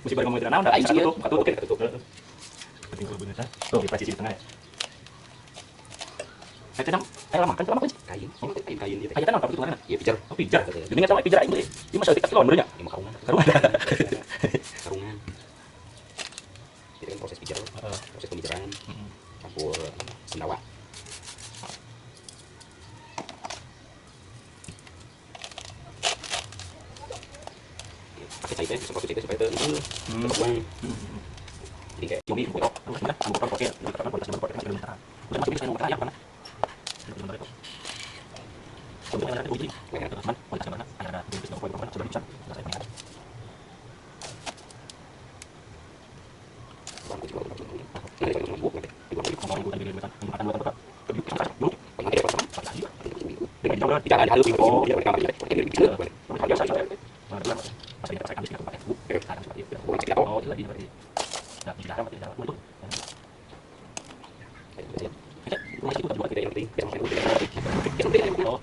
Mesti baru ngomongin tenang, udah bisa tutup, buka tutup, tutup. Penting kalau bener kan? Tuh, di posisi di tengah ya. Kayak tenang, lama kan lama kan sih? Kain dia. Kayak tenang, tapi itu mana? Iya, pijer. Oh, pijer. Jadi nggak sama pijer aja. Ini masalah tiket lawan benernya. Ini mau karungan. Karungan. Jadi kan proses pijer, proses pemijeran, campur sendawa. Pakai cair bisa pakai cair supaya itu terbang. Jadi kayak cumi foto terus mana ambil foto ya, jadi karena kualitas gambar foto kita terus masuk bisa ngomong ya karena gambar itu untuk yang ada uji kayak teman kualitas gambarnya ada di video foto kan sudah bisa saya punya tidak ada halus oh tidak ada kamera oh itu lagi berarti nah sudah mati sudah itu masih itu juga tidak yang penting oh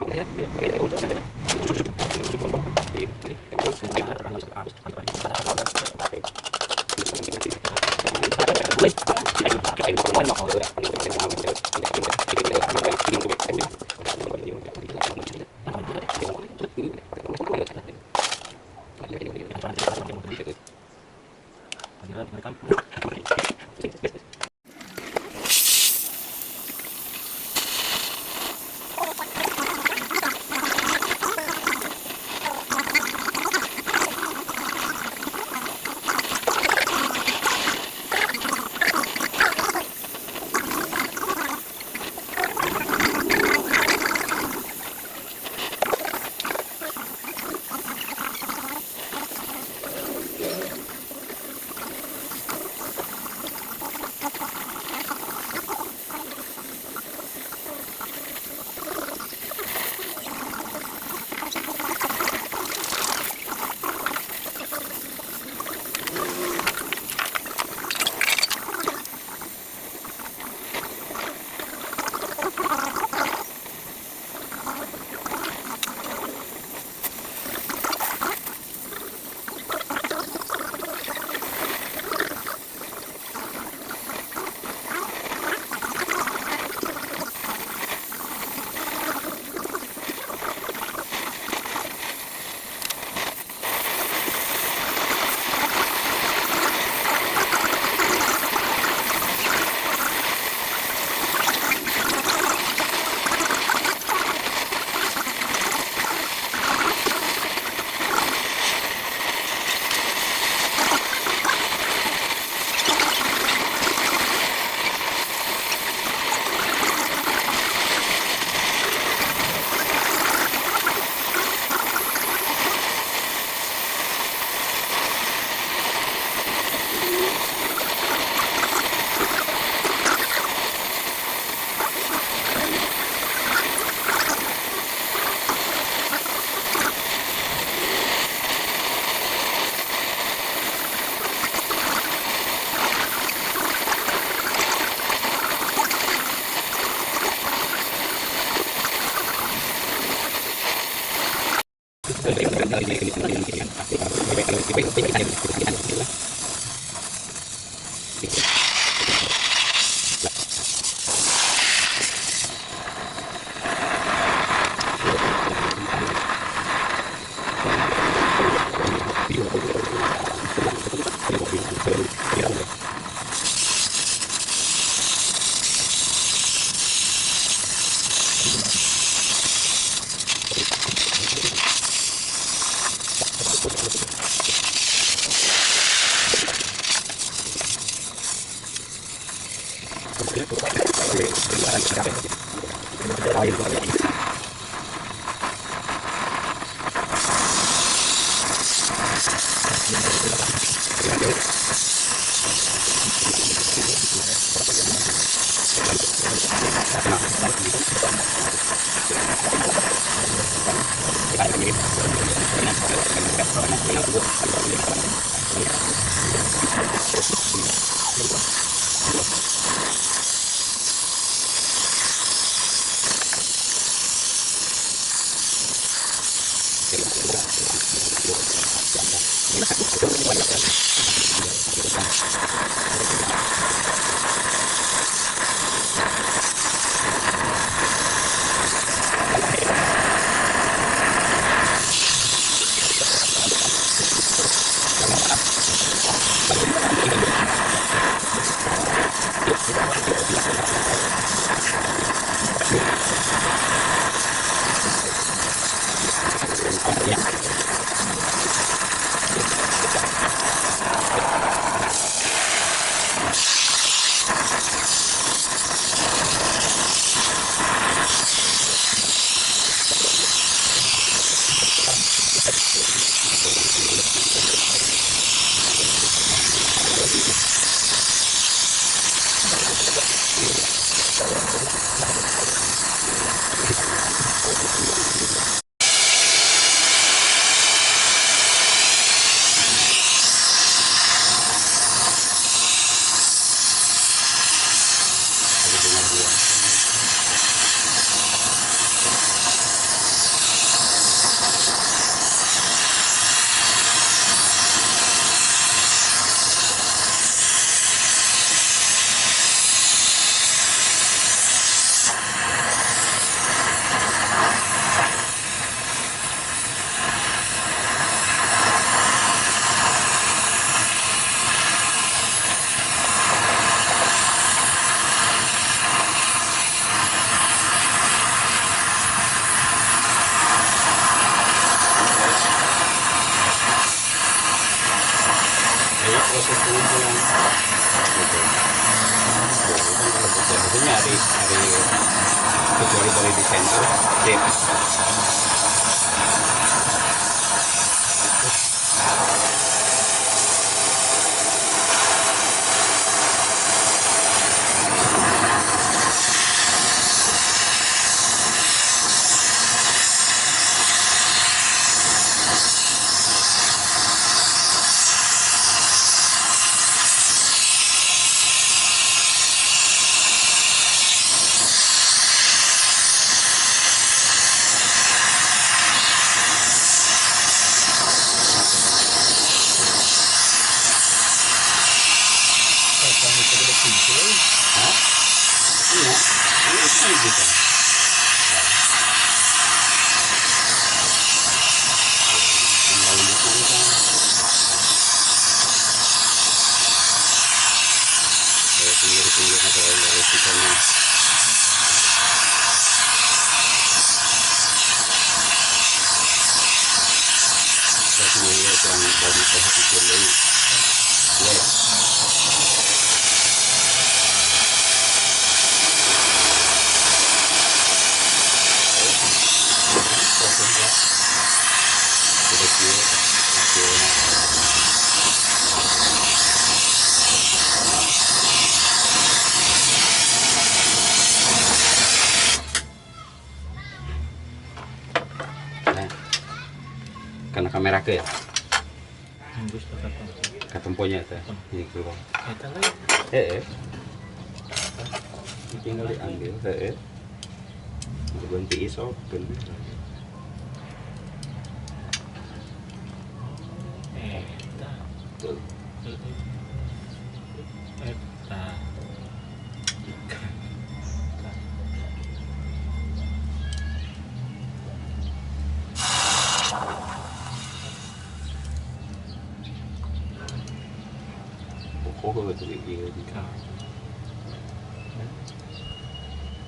proses pengumpulan gitu. Hasilnya hari kecuali dari di center sip. Iya, ini gitu. Pinggir-pinggirnya kayak resikonya. Saya sendiri yang dari perhatikan dulu. Ya. Karena kamera ke ya katemponya teh ini keluar tinggal diambil ganti isop kan tuh betul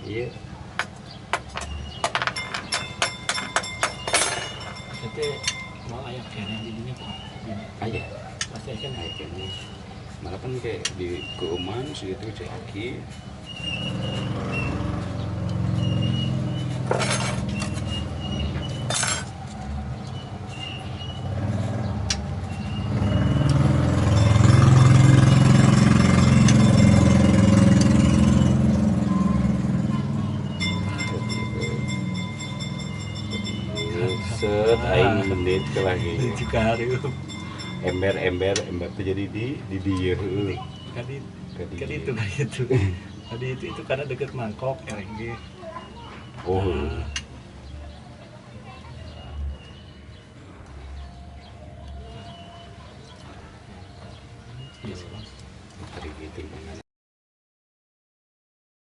iya itu mau ayam kene di dunia aja pasti akan ayam kene malah kan kayak di keuman segitu ceki set aing menit ke lagi juga hari ember tuh jadi di dia kan itu tadi itu karena deket mangkok lagi oh yes, tadi gitu